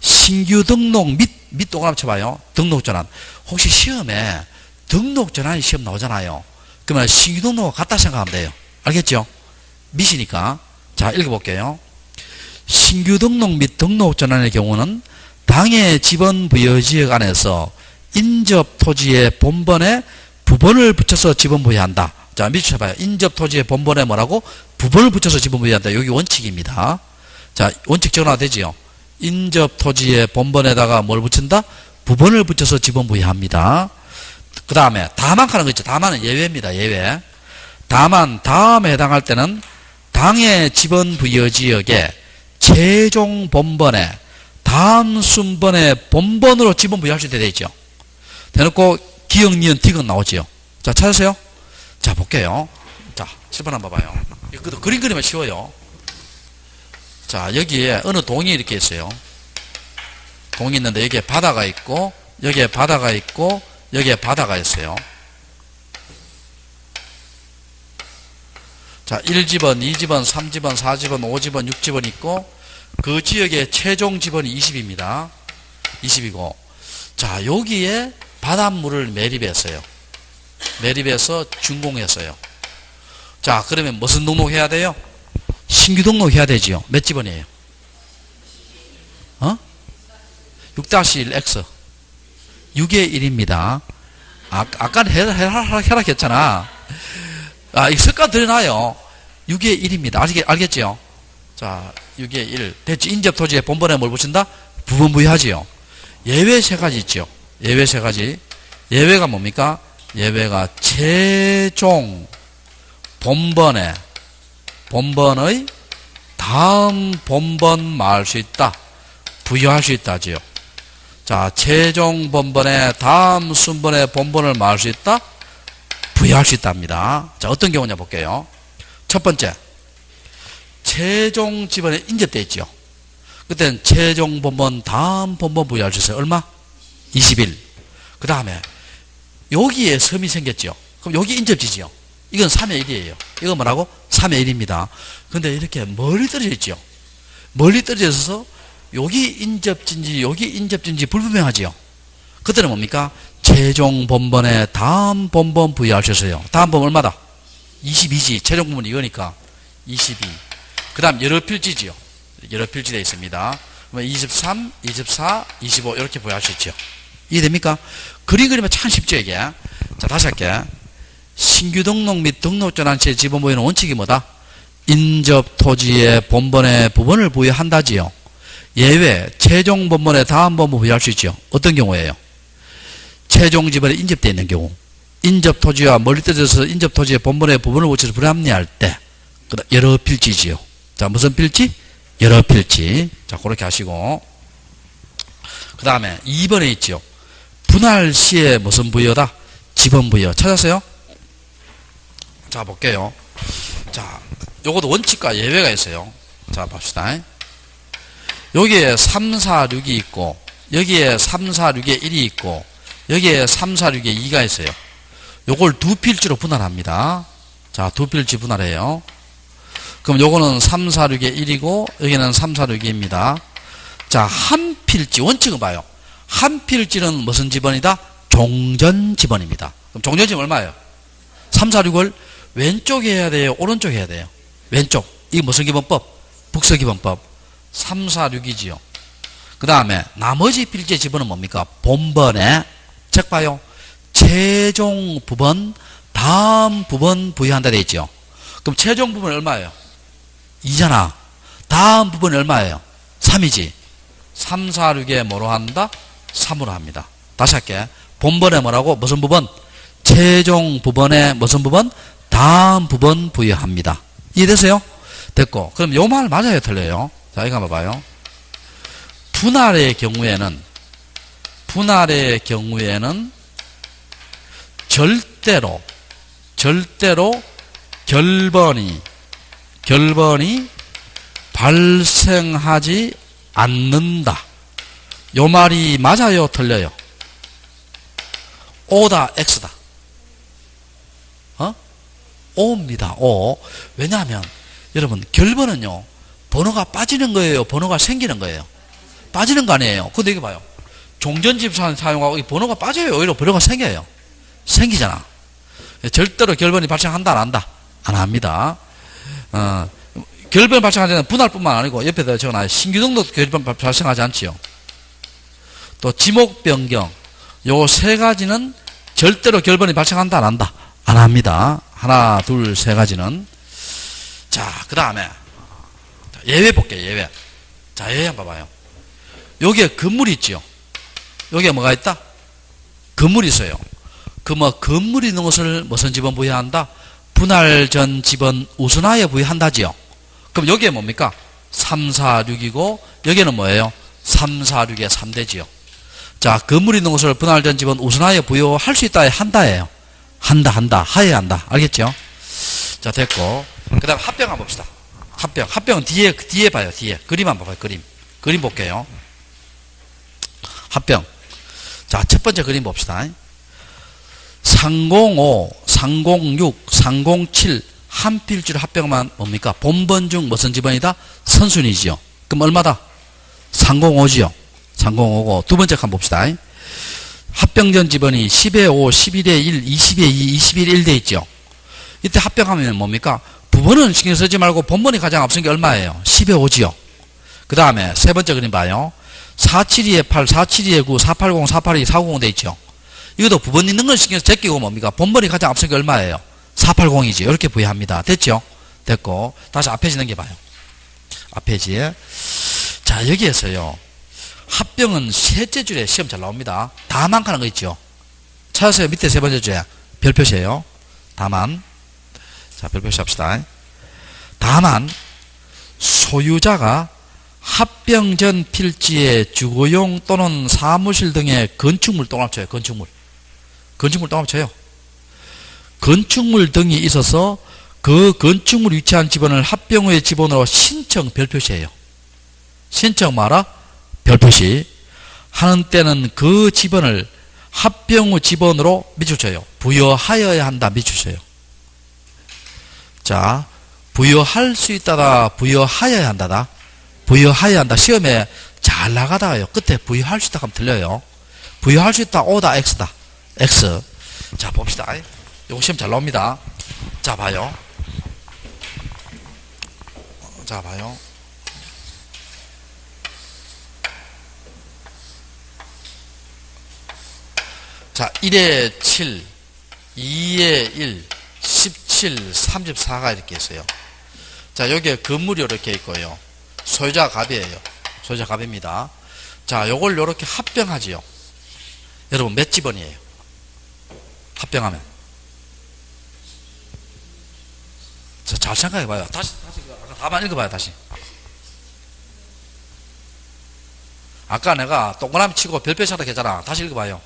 신규 등록 및 동그라미 쳐봐요. 등록전환. 혹시 시험에 등록전환이 시험 나오잖아요. 그러면 신규 등록과 같다 생각하면 돼요. 알겠죠? 밑이니까. 자, 읽어볼게요. 신규 등록 및 등록전환의 경우는 당해 지번 부여지역 안에서 인접 토지의 본번에 부번을 붙여서 지번 부여한다. 자, 밑에 쳐봐요. 인접 토지의 본번에 뭐라고? 부번을 붙여서 지번 부여한다. 여기 원칙입니다. 자, 원칙 전화되지요. 인접 토지의 본번에다가 뭘 붙인다? 부번을 붙여서 지번 부여합니다. 그 다음에 다만 하는 거 있죠. 다만은 예외입니다. 예외. 다만 다음에 해당할 때는 당해 지번 부여지역에 최종 본번에 다음 순번의 본번으로 지번 부여할 수 있게 되어 있죠. 대놓고 기역, 니은, 디귿 나오지요. 자, 찾으세요. 자, 볼게요. 자, 7번 한번 봐봐요. 이거 그림 그리면 쉬워요. 자, 여기에 어느 동이 이렇게 있어요. 동이 있는데 여기에 바다가 있고 여기에 바다가 있고 여기에 바다가 있어요. 자, 1지번, 2지번, 3지번, 4지번, 5지번, 6지번 있고 그 지역의 최종 지번이 20입니다. 20이고 자, 여기에 바닷물을 매립했어요. 매립해서 준공했어요. 자, 그러면 무슨 등록해야 돼요? 신규 등록해야 되지요. 몇 지번이에요? 6-1X 6의 1입니다. 아까는 해라 했잖아. 이 습관 들여놔요. 6의 1입니다. 알겠지요? 자, 6의 1. 대체 인접 토지에 본번에 뭘 붙인다? 부분 부여하지요. 예외 세 가지 있죠. 예외 세 가지. 예외가 뭡니까? 예외가 최종 본번의 다음 본번 말할 수 있다. 부여할 수 있다지요. 자, 최종 본번의 다음 순번의 본번을 말할 수 있다. 부여할 수 있답니다. 자, 어떤 경우냐 볼게요. 첫 번째, 최종 지번에 인접되어 있죠. 그때는 최종 본번 다음 본번 부여할 수 있어요. 얼마? 20일. 그 다음에 여기에 섬이 생겼죠. 그럼 여기 인접지지요. 이건 3의 1이에요. 이건 뭐라고? 3의 1입니다. 근데 이렇게 멀리 떨어져 있죠. 멀리 떨어져 있어서 여기 인접진지 불분명하지요. 그때는 뭡니까? 최종 본번에 다음 본번 부여할 수 있어요. 다음 본번 얼마다? 22지. 최종 본번이 이거니까 22. 그 다음 여러 필지지요. 여러 필지되어 있습니다. 23, 24, 25 이렇게 부여할 수 있죠. 이해됩니까? 그림 그리면 참 쉽죠 이게. 자, 다시 할게. 신규 등록 및 등록전환시에 지번 부여는 원칙이 뭐다? 인접 토지의 본번에 부분을 부여한다지요. 예외, 최종 본번에 다음 본번 부여할 수 있죠. 어떤 경우예요? 최종 지번에 인접되어 있는 경우. 인접 토지와 멀리 떨어져서 인접 토지의 본번에 부분을 붙여서 불합리할 때. 여러 필지지요. 자, 무슨 필지? 여러 필지. 자, 그렇게 하시고. 그 다음에 2번에 있죠. 분할 시에 무슨 부여다? 지번 부여. 찾았어요? 자, 볼게요. 자, 요것도 원칙과 예외가 있어요. 자, 봅시다. 여기에 3, 4, 6이 있고, 여기에 3, 4, 6에 1이 있고, 여기에 3, 4, 6에 2가 있어요. 요걸 두 필지로 분할합니다. 자, 두 필지 분할해요. 그럼 요거는 3, 4, 6에 1이고, 여기는 3, 4, 6에 2입니다. 자, 한 필지, 원칙은 봐요. 한 필지는 무슨 지번이다? 종전 지번입니다. 그럼 종전 지번 얼마예요? 3, 4, 6을 왼쪽에 해야 돼요? 오른쪽에 해야 돼요? 왼쪽. 이게 무슨 기본법? 북서기본법. 3, 4, 6이지요. 그 다음에 나머지 필지의 지번은 뭡니까? 본번에 책 봐요. 최종 부번, 다음 부번 부여한다 돼 있죠. 그럼 최종 부번이 얼마예요? 2잖아. 다음 부번이 얼마예요? 3이지. 3, 4, 6에 뭐로 한다? 3으로 합니다. 다시 할게. 본번에 뭐라고? 무슨 부번? 최종 부번에 무슨 부번? 다음 부번 부여합니다. 이해되세요? 됐고. 그럼 요 말 맞아요? 틀려요? 자, 이거 한번 봐봐요. 분할의 경우에는 절대로 결번이 발생하지 않는다. 요 말이 맞아요? 틀려요? O다, X다. O입니다. O. 왜냐하면 여러분 결번은요 번호가 빠지는 거예요? 번호가 생기는 거예요? 빠지는 거 아니에요? 근데 이거 봐요. 종전집 사용하고 이 번호가 빠져요? 오히려 번호가 생겨요? 생기잖아. 절대로 결번이 발생한다 안 한다? 안 합니다. 결번 발생하지 않는 분할뿐만 아니고 옆에다 적어놔요. 신규등록도 결번 발생하지 않지요. 또 지목 변경 요 세 가지는 절대로 결번이 발생한다 안 한다? 안 합니다. 하나, 둘, 세 가지는. 자, 그 다음에 예외 볼게요. 예외. 자, 예외 한번 봐봐요. 여기에 건물이 있죠. 여기에 뭐가 있다? 건물이 있어요. 그 건물이 있는 것을 무슨 지번 부여한다? 분할 전 지번 우선하여 부여한다지요. 그럼 여기에 뭡니까? 3, 4, 6이고 여기는 뭐예요? 3, 4, 6에 3대지요. 자, 건물이 있는 것을 분할 전 지번 우선하여 부여할 수 있다, 한다예요. 한다, 하여야 한다. 알겠죠? 자, 됐고. 그 다음 합병 한번 봅시다. 합병은 뒤에 봐요, 뒤에. 그림 한번 봐봐요, 그림 볼게요. 합병. 자, 첫 번째 그림 봅시다. 305, 306, 307, 한 필지로 합병하면 뭡니까? 본번 중 무슨 지번이다? 선순위지요. 그럼 얼마다? 305지요. 305고, 두 번째 한번 봅시다. 합병전 지번이 10에 5, 11에 1, 20에 2, 21에 1 돼 있죠. 이때 합병하면 뭡니까? 부번은 신경 쓰지 말고 본번이 가장 앞선 게 얼마예요? 10에 5지요. 그 다음에 세 번째 그림 봐요. 472에 8, 472에 9, 480, 482, 490 돼 있죠. 이것도 부번 있는 걸 신경 써서 제끼고 뭡니까? 본번이 가장 앞선 게 얼마예요? 480이지. 이렇게 부여합니다. 됐죠? 됐고. 다시 앞에 지는 게 봐요. 앞에 지에. 자, 여기에서요. 합병은 셋째 줄에 시험 잘 나옵니다. 다만 하는 거 있죠. 찾으세요. 밑에 세 번째 줄에 별표시에요. 다만. 자, 별표시 합시다. 다만 소유자가 합병 전 필지에 주거용 또는 사무실 등의 건축물 똥합쳐요. 건축물 똥합쳐요. 건축물 등이 있어서 그 건축물 위치한 지번을 합병 후의 지번으로 신청 별표시해요. 신청 마라 별표시 하는 때는 그 지번을 합병 후 지번으로 밑줄쳐요. 부여하여야 한다 밑줄쳐요. 자, 부여할 수 있다다 부여하여야 한다다. 부여하여야 한다. 시험에 잘 나가다가요. 끝에 부여할 수 있다 하면 틀려요. 부여할 수 있다 O다 X다. X. 자, 봅시다. 이거 시험 잘 나옵니다. 자, 봐요. 자, 봐요. 자, 1에 7, 2에 1, 17, 34가 이렇게 있어요. 자, 여기에 건물이 이렇게 있고요. 소유자가 갑이에요. 소유자 갑입니다. 자, 요걸 요렇게 합병하지요. 여러분, 몇 지번이에요? 합병하면. 자, 잘 생각해 봐요. 다시, 아까 답안 읽어봐요, 다시. 아까 내가 동그라미 치고 별표 쳐라 했잖아. 다시 읽어봐요.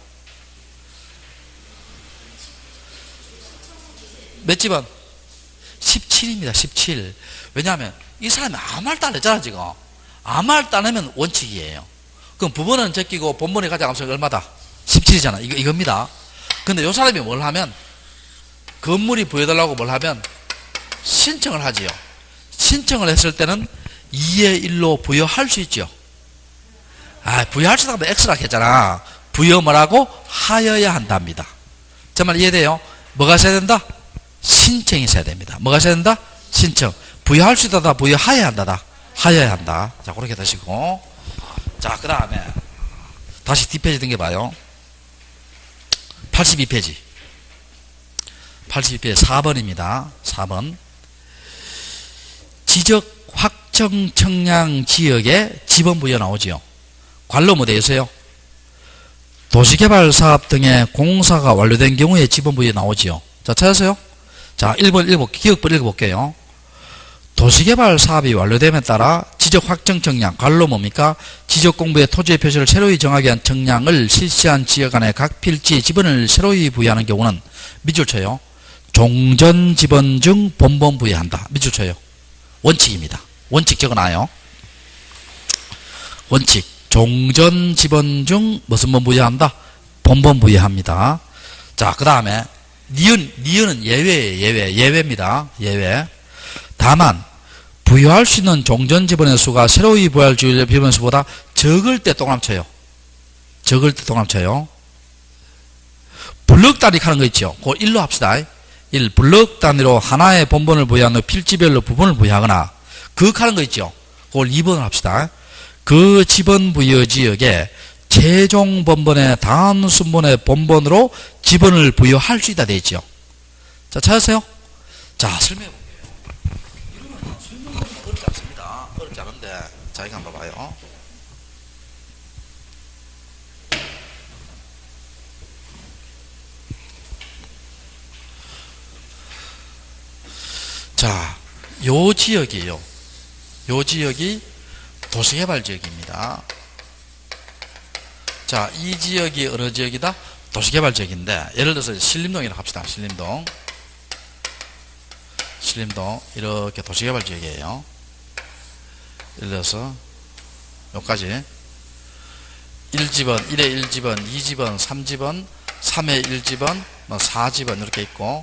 몇 집은? 17입니다. 17. 왜냐하면 이 사람이 아무 말도 안 했잖아 지금. 아무 말도 안 하면 원칙이에요. 그럼 부분은 제끼고 본문에 가져가면 얼마다? 17이잖아. 이겁니다. 근데 이 사람이 뭘 하면 건물이 부여달라고 뭘 하면 신청을 하지요. 신청을 했을 때는 2의 1로 부여할 수 있죠. 부여할 수 있다고 X라 했잖아. 부여 뭐라고? 하여야 한답니다. 정말 이해돼요? 뭐가 있어야 된다? 신청이 있어야 됩니다. 뭐가 있어야 된다? 신청. 부여할 수 있다다, 부여하여야 한다다. 하여야 한다. 자, 그렇게 되시고. 자, 그 다음에 다시 뒷페이지 등겨봐요. 82페이지. 82페이지 4번입니다. 4번. 지적 확정 청량 지역에 지번 부여 나오지요. 관로 뭐 되어 있어요? 도시개발 사업 등의 공사가 완료된 경우에 지번 부여 나오지요. 자, 찾았어요? 자, 1번 기억번 읽어볼게요. 도시개발 사업이 완료됨에 따라 지적 확정 청량, 관로 뭡니까? 지적 공부의 토지의 표시를 새로이 정하기 위한 청량을 실시한 지역 안에 각 필지의 지번을 새로이 부여하는 경우는 밑줄 쳐요. 종전 지번 중 본번 부여한다. 밑줄 쳐요. 원칙입니다. 원칙 적어놔요. 원칙. 종전 지번 중 무슨 번 부여한다? 본번 부여합니다. 자, 그 다음에 니은은 예외예요. 예외입니다. 예외. 다만 부여할 수 있는 종전 지번의 수가 새로이 부여할 지번의 수보다 적을 때 동그라미 쳐요. 적을 때 동그라미 쳐요. 블럭 단위 하는 거 있죠. 그거 1로 합시다. 1. 블럭 단위로 하나의 본번을 부여한 후 필지별로 부분을 부여하거나 하는 거 있죠. 그걸 2번을 합시다. 그 지번 부여 지역에 최종 본번의 다음 순번의 본번으로 지번을 부여할 수 있다 되어 있죠. 자, 찾았어요? 자, 설명해 볼게요. 이러면 설명은 어렵지 않습니다. 어렵지 않은데, 자, 이거 한번 봐요. 자, 요 지역이에요. 요 지역이 도시개발 지역입니다. 자, 이 지역이 어느 지역이다? 도시개발 지역인데, 예를 들어서 신림동이라고 합시다. 신림동 이렇게 도시개발 지역이에요. 예를 들어서 여기까지 1집원, 1의 1집원, 2집원, 3집원, 3의 1집원, 4집원 이렇게 있고,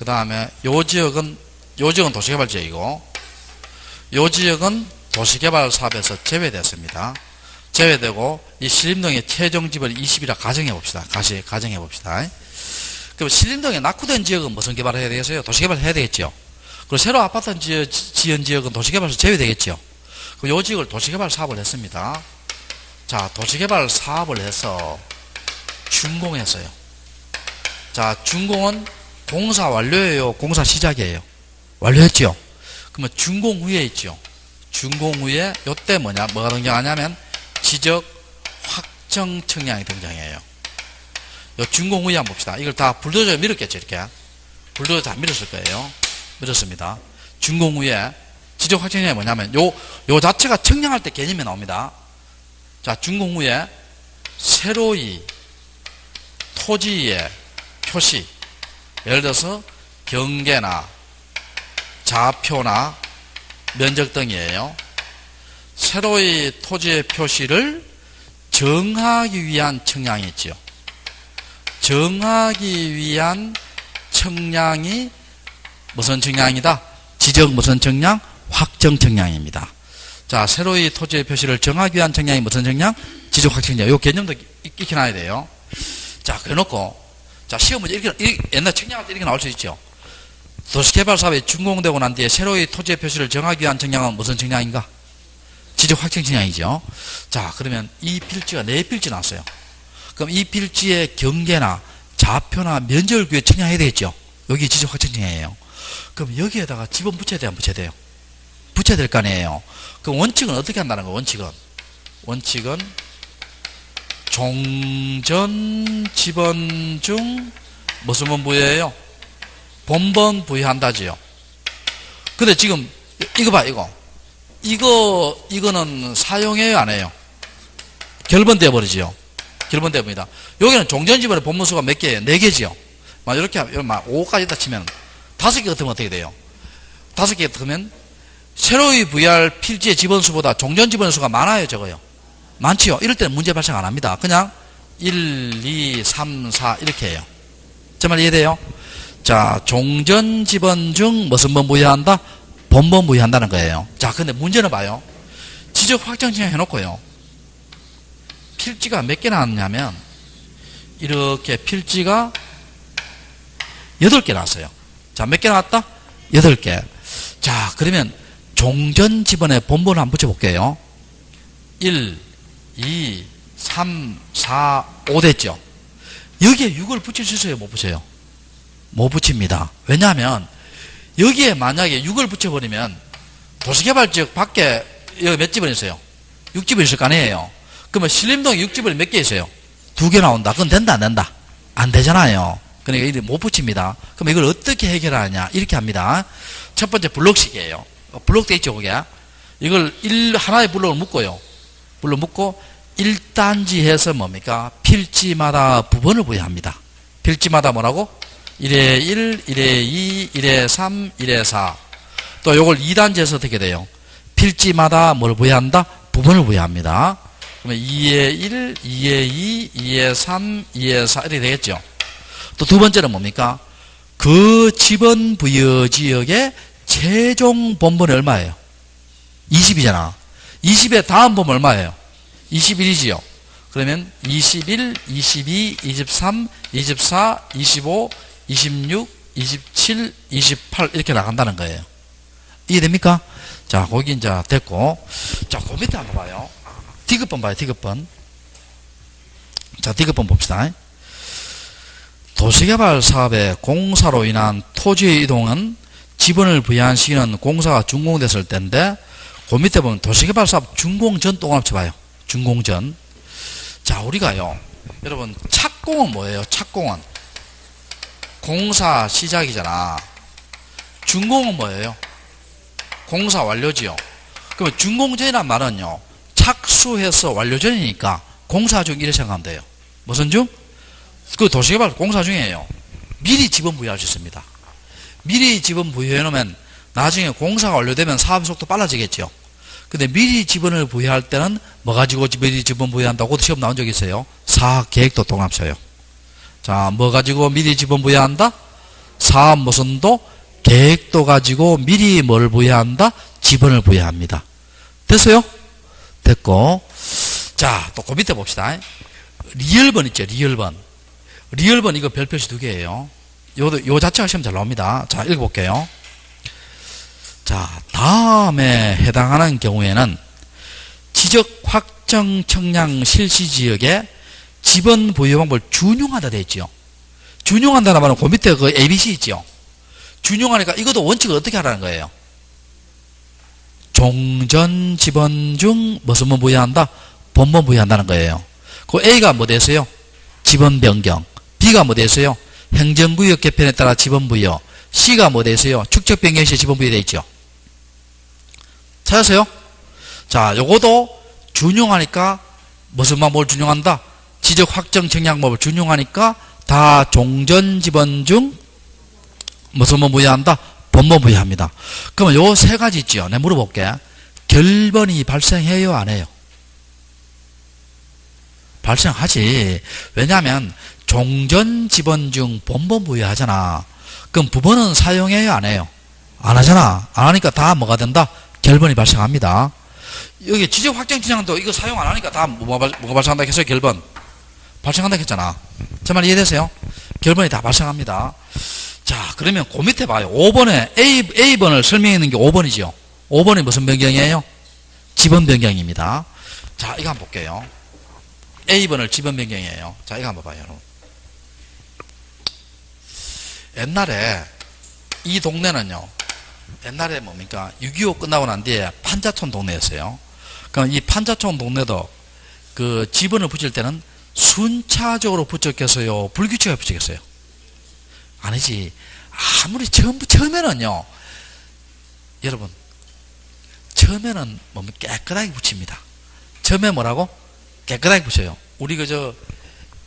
그 다음에 요 지역은 도시개발 지역이고, 요 지역은 도시개발 사업에서 제외됐습니다. 제외되고 이 신림동의 최종 지번이 20이라 가정해 봅시다. 가정해 봅시다. 그럼 신림동에 낙후된 지역은 무슨 개발을 해야 되겠어요? 도시개발 해야 되겠죠. 그리고 새로 아파트 지은 지역은 도시개발에서 제외되겠죠. 그럼 요 지역을 도시개발 사업을 했습니다. 자, 도시개발 사업을 해서 준공했어요. 자, 준공은 공사 완료예요? 공사 시작이에요? 완료했죠. 그러면 준공 후에 있죠. 준공 후에 요때 뭐가 등장하냐면 지적 확정 청량이 등장해요. 요 준공 후에 한번 봅시다. 이걸 다 불도저에 밀었겠죠. 이렇게 불도저 다 밀었을 거예요. 밀었습니다. 준공 후에 지적 확정 청량이 뭐냐면 요 자체가 청량할 때 개념이 나옵니다. 자, 준공 후에 새로이 토지의 표시, 예를 들어서 경계나 좌표나 면적 등이에요. 새로이 토지의 표시를 정하기 위한 청량이 있죠. 정하기 위한 청량이 무슨 청량이다? 지적 무슨 청량? 확정 청량입니다. 자, 새로이 토지의 표시를 정하기 위한 청량이 무슨 청량? 지적 확정 청량. 이 개념도 익혀놔야 돼요. 자, 그래놓고, 자, 시험 문제 이렇게 옛날 청량할 때 이렇게 나올 수 있죠. 도시개발 사업이 준공되고 난 뒤에 새로이 토지의 표시를 정하기 위한 청량은 무슨 청량인가? 지적 확정 청량이죠. 자, 그러면 이 필지가 4필지 나왔어요. 그럼 이 필지의 경계나 좌표나 면적을 위해 청량해야 되겠죠. 여기 지적 확정 청량이에요. 그럼 여기에다가 지번 붙여야 돼요, 안 붙여야 돼요? 붙여야 될 거 아니에요. 그럼 원칙은 어떻게 한다는 거예요? 원칙은 종전 지번 중 무슨 번 부여해요? 본번 부여한다지요. 근데 지금 이거 봐, 이거는 사용해요, 안 해요? 결번되어 버리지요. 결번되어 버립니다. 여기는 종전지번의 본문수가 몇 개예요? 4개지요. 막 이렇게 하면, 막 5까지 다 치면 5개 같으면 어떻게 돼요? 5개 같으면 새로이 VR 필지의 지번수보다 종전지번의 수가 많아요, 적어요? 많지요. 이럴 때는 문제 발생 안 합니다. 그냥 1, 2, 3, 4 이렇게 해요. 제 말 이해돼요? 자, 종전지번 중 무슨 번 부여한다? 본번 부여한다는 거예요. 자, 근데 문제는 봐요. 지적 확정 진행 해놓고요. 필지가 몇 개 나왔냐면 이렇게 필지가 8개 나왔어요. 자, 몇 개 나왔다? 8개. 자, 그러면 종전지번에 본번을 한번 붙여볼게요. 1, 2, 3, 4, 5 됐죠? 여기에 6을 붙일 수 있어요? 못 붙여요? 못 붙입니다. 왜냐하면 여기에 만약에 6을 붙여버리면 도시개발지역 밖에 여기 몇 집은 있어요? 6집은 있을 거 아니에요? 그러면 신림동에 6집은 몇 개 있어요? 2개 나온다. 그건 된다 안 된다? 안 되잖아요. 그러니까 이게 못 붙입니다. 그럼 이걸 어떻게 해결하냐? 이렇게 합니다. 첫 번째 블록식이에요. 블록 돼 있죠, 그게? 이걸 하나의 블록을 묶어요. 블록 묶고 1단지 해서 뭡니까? 필지마다 부분을 부여합니다. 필지마다 뭐라고? 1에 1, 1에 2, 1에 3, 1에 4. 또 요걸 2단지 해서 어떻게 돼요? 필지마다 뭘 부여한다? 부분을 부여합니다. 그러면 2에 1, 2에 2, 2에 3, 2에 4 이렇게 되겠죠. 또 두 번째는 뭡니까? 그 지번 부여 지역의 최종 본번이 얼마예요? 20이잖아. 20의 다음 본번 얼마예요? 21이지요. 그러면 21, 22, 23, 24, 25, 26, 27, 28 이렇게 나간다는 거예요. 이해됩니까? 자, 거기 이제 됐고. 자, 그 밑에 한번 봐요. 디귿번 봐요, 디귿번. 자, 디귿번 봅시다. 도시개발 사업의 공사로 인한 토지의 이동은 지번을 부여한 시기는 공사가 준공됐을 때인데, 그 밑에 보면 도시개발 사업 준공 전 동안 합쳐봐요. 준공 전. 자, 우리가요, 여러분, 착공은 뭐예요? 착공은. 공사 시작이잖아. 준공은 뭐예요? 공사 완료지요. 그러면 준공 전이란 말은요, 착수해서 완료 전이니까 공사 중 이렇게 생각하면 돼요. 무슨 중? 그 도시개발 공사 중이에요. 미리 지번 부여할 수 있습니다. 미리 지번 부여해 놓으면 나중에 공사가 완료되면 사업 속도 빨라지겠죠. 근데 미리 지번을 부여할 때는 뭐 가지고 미리 지번 부여한다고 시험 나온 적 있어요? 사업 계획도 동합쳐요. 자, 뭐 가지고 미리 지번 부여한다? 사업 무슨도 계획도 가지고 미리 뭘 부여한다? 지번을 부여합니다. 됐어요? 됐고. 자, 또 그 밑에 봅시다. 리얼번 있죠, 리얼번. 리얼번 이거 별표시 2개예요. 요 자체가 시험 잘 나옵니다. 자, 읽어볼게요. 자, 다음에 해당하는 경우에는 지적 확정 청량 실시 지역에 지번 부여 방법을 준용한다 되어 있죠. 준용한다는 말은 그 밑에 그 ABC 있죠. 준용하니까 이것도 원칙을 어떻게 하라는 거예요? 종전 지번 중 무슨 번 부여한다? 본번 부여한다는 거예요. 그 A가 뭐 됐어요? 지번 변경. B가 뭐 됐어요? 행정구역 개편에 따라 지번 부여. C가 뭐 됐어요? 축적 변경 시 지번 부여 되어 있죠. 찾았어요? 자, 요것도 준용하니까 무슨 방법을 준용한다? 지적 확정 청량법을 준용하니까 다 종전 지번 중 무슨 번 부여한다? 본번 부여합니다. 그러면 요 세 가지 있죠. 내가 물어볼게. 결번이 발생해요? 안 해요? 발생하지. 왜냐하면 종전 지번 중 본번 부여하잖아. 그럼 부번은 사용해요? 안 해요? 안 하잖아. 안 하니까 다 뭐가 된다? 결번이 발생합니다. 여기 지적 확정 진행도 이거 사용 안 하니까 다 뭐가 발생한다 했어요? 결번. 발생한다 했잖아. 제 말 이해되세요? 결번이 다 발생합니다. 자, 그러면 그 밑에 봐요. 5번에 A번을 설명해 있는 게 5번이죠. 5번이 무슨 변경이에요? 지번 변경입니다. 자, 이거 한번 볼게요. A번을 지번 변경이에요. 자, 이거 한번 봐요, 여러분. 옛날에 이 동네는요, 옛날에 뭡니까? 6.25 끝나고 난 뒤에 판자촌 동네였어요. 그럼 이 판자촌 동네도 그 지번을 붙일 때는 순차적으로 붙였겠어요? 불규칙하게 붙였겠어요? 아니지. 아무리 처음에는요, 여러분, 처음에는 뭡니까? 깨끗하게 붙입니다. 처음에 뭐라고? 깨끗하게 붙여요. 우리 그저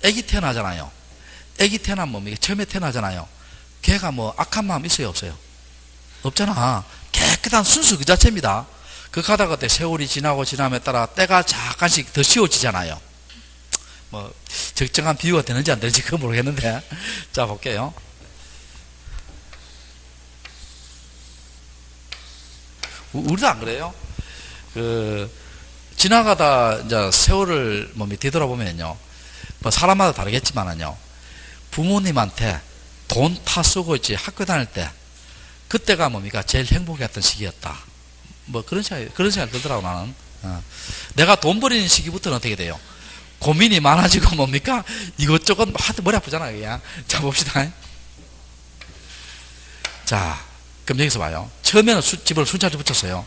애기 태어나잖아요. 애기 태어나면 뭡니까? 처음에 태어나잖아요. 걔가 뭐 악한 마음 있어요, 없어요? 없잖아. 깨끗한 순수 그 자체입니다. 그 가다가 그때 세월이 지남에 따라 때가 잠깐씩 더 씌워지잖아요. 뭐 적정한 비유가 되는지 안 되는지 그건 모르겠는데. 자, 볼게요. 우리도 안 그래요? 지나가다 이제 세월을 뒤돌아보면요. 뭐 사람마다 다르겠지만은요. 부모님한테 돈 타 쓰고 있지 학교 다닐 때 그때가 제일 행복했던 시기였다. 뭐 그런 생각이 들더라고 나는. 내가 돈 버리는 시기부터는 어떻게 돼요? 고민이 많아지고 이것저것 하도 머리 아프잖아요, 그냥. 자, 봅시다. 자, 그럼 여기서 봐요. 처음에는 집을 순차적으로 붙였어요.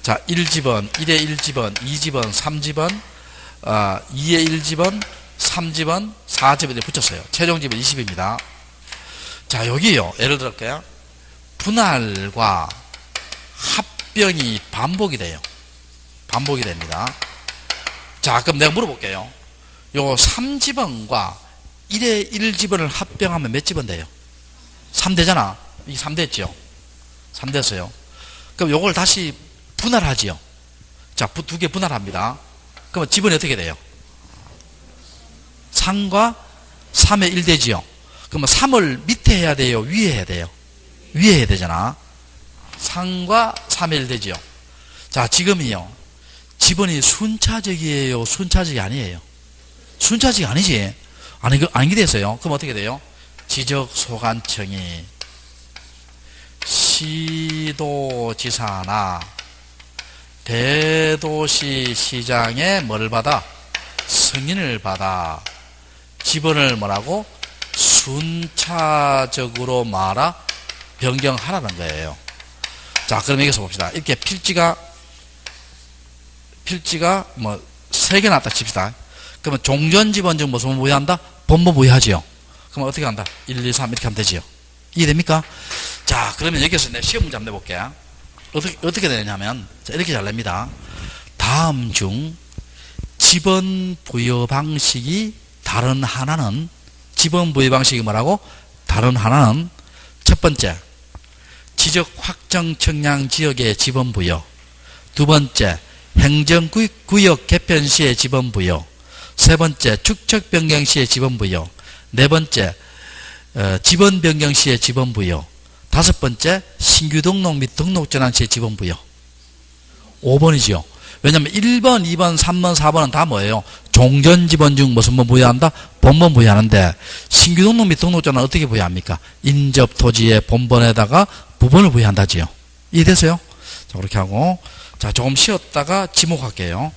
자, 1집원, 1의 1집원, 2집원, 3집원, 2의 1집원, 3집원, 4집원에 붙였어요. 최종 집은 20입니다. 자, 여기요. 예를 들을게요. 분할과 합병이 반복이 돼요. 반복이 됩니다. 자, 그럼 내가 물어볼게요. 요 3집원과 1의 1집원을 합병하면 몇 집원 돼요? 3대잖아. 이게 3대죠. 3대였어요. 그럼 요걸 다시 분할하지요. 자, 두 개 분할합니다. 그러면 집원이 어떻게 돼요? 3과 3의 1대지요. 그러면 3을 밑에 해야 돼요? 위에 해야 돼요? 위에 해야 되잖아. 3과 3의 1대지요. 자, 지금이요. 집원이 순차적이에요? 순차적이 아니에요? 순차적이 아니지. 아니게 됐어요. 그럼 어떻게 돼요? 지적소관청이 시도지사나 대도시 시장의 뭐를 받아? 승인을 받아 집원을 뭐라고? 순차적으로 변경하라는 거예요. 자, 그럼 여기서 봅시다. 이렇게 필지가 뭐 3개 났다 칩시다. 그러면 종전집원 중 무슨 부여한다? 본본 부여하지요. 그러면 어떻게 한다? 1, 2, 3 이렇게 하면 되지요. 이해됩니까? 자, 그러면 여기서 내 시험 문제 한번 내볼게요. 어떻게 되냐면, 자, 이렇게 잘 냅니다. 다음 중 집원 부여 방식이 다른 하나는, 집원 부여 방식이 뭐라고? 다른 하나는, 첫 번째, 지적 확정 청량 지역의 집원 부여. 두 번째, 행정구역 개편 시의 집원 부여. 세 번째, 축척 변경 시의 집원 부여. 네 번째, 집원 변경 시의 집원 부여. 다섯 번째, 신규 등록 및 등록 전환 시의 집원 부여. 5번이지요. 왜냐면 1번, 2번, 3번, 4번은 다 뭐예요? 종전 집원 중 무슨 번 부여한다? 본번 부여하는데, 신규 등록 및 등록 전환 어떻게 부여합니까? 인접 토지의 본번에다가 부번을 부여한다지요. 이해됐어요? 자, 그렇게 하고, 자, 조금 쉬었다가 지목할게요.